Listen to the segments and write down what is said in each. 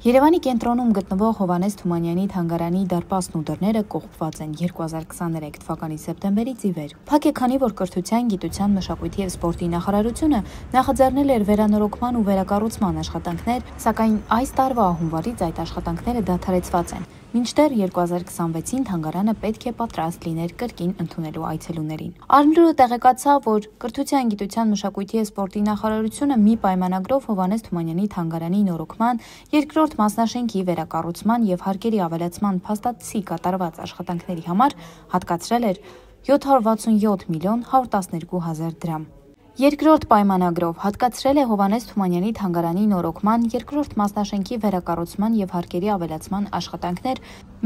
Երևանի կենտրոնում գտնվող Հովհաննես Թումանյանի թանգարանի դարպասն ու դռները կողպված են 2023 թվականի սեպտեմբերից ի վեր։ Փակ է, քանի որ Կրթության, Գիտության, Մշակույթի և Սպորտի նախարարությունը նախաձեռնել էր վերանորոգման ու վերակառուցման աշխատանքներ, սակայն այս տարվա հունվարից այդ աշխատանքները դադարեցված են։ Մինչդեռ 2026-ին թանգարանը պետք է պատրաստ լիներ կրկին ընդունելու այցելուներին։ Արմրուրը տեղեկացավ, որ Կրթության, Գիտության, Մշակույթի և Սպորտի նախարարությունը մի պայմանագրով Հովհաննես Թումանյանի թանգարանի նորոգման, երկրորդ մասնաշենքի վերակառուցման և հարկերի ավելացման փաստացի կատարված աշխատանքների համար հատկացրել էր 767 միլիոն 112 հազար դրամ։ Երկրորդ պայմանագրով հատկացրել է Հովհաննես Թումանյանի թանգարանի նորոգման, երկրորդ մասնաշենքի վերակառուցման և հարկերի ավելացման աշխատանքներ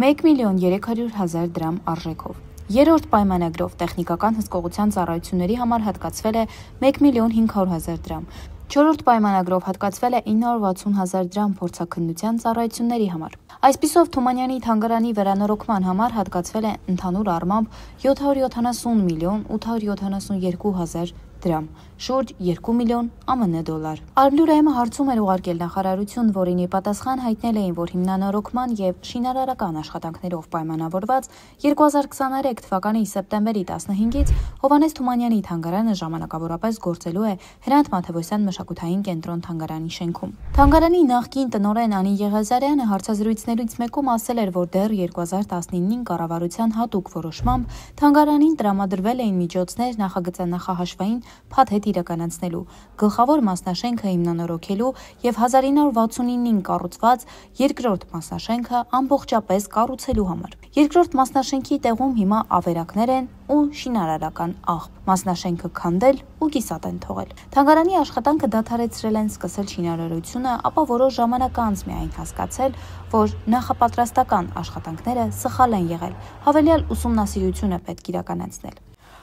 1 միլիոն 300 հազար դրամ արժեքով։ Երրորդ պայմանագրով տեխնիկական հսկողության ծառայությունների համար հատկացվել է 1 միլիոն 500 հազար դրամ։ Չորրորդ պայմանագրով հատկացվել է 960 հազար դրամ փորձաքննության ծառայությունների համար։ Այսպիսով Թումանյանի թանգարանի վերանորոգման համար հատկացվել է ընդհանուր առմամբ 770 միլիոն 872 հազար դրամ, շուրջ 2 միլիոն ԱՄՆ դոլար։ Արմլուրայմը հարցում էր ուղարկել նախարարություն, որին ի պատասխան հայտնել էին, որ հիմնանորոգման և շինարարական աշխատանքներով պայմանավորված 2023 թվականի սեպտեմբերի 15-ից Հովհաննես Թումանյանի թանգարանը ժամանակավորապես գործելու է Հրանտ Մաթևոսյան մշակութային կենտրոն թանգարանի շենքում։ Թանգարանի նախկին տնօրեն Անի Եղիազարյանը հարցազրույցներից մեկում ասել էր, որ դեռ 2019-ին կառավարության հատուկ որոշմամբ թանգարանին տրամադրվել էին միջոցներ նախագծանախահաշվային փաթեթ իրականացնելու, գլխավոր մասնաշենքը հիմնանորոգելու և 1969-ին կառուցված երկրորդ մասնաշենքը ամբողջապես կառուցելու համար։ Երկրորդ մասնաշենքի տեղում հիմա ավերակներ են ու շինարարական աղբ, մասնաշենքը քանդել ու կիսատ են թողել։ Թանգարանի աշխատանքը դադարեցրել են, սկսել շինարարությունը, ապա որոշ ժամանակ անց միայն հասկացել, որ նախապատրաստական աշխատանքները սխալ են եղել, հավելյալ ուսումնասիրություն է պետք իրականացնել։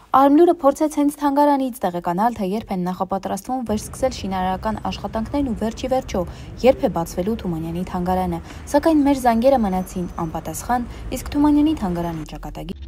Արմլուրը փորձեց հենց թանգարանից տեղեկանալ, թե երբ են նախապատրաստվում վերսկսել շինարարական աշխատանքներն ու վերջիվերջո երբ է բացվելու Թումանյանի թանգարանը, սակայն մեր զանգերը մնացին անպատասխան, իսկ Թումանյանի թանգարանի ճակատագիր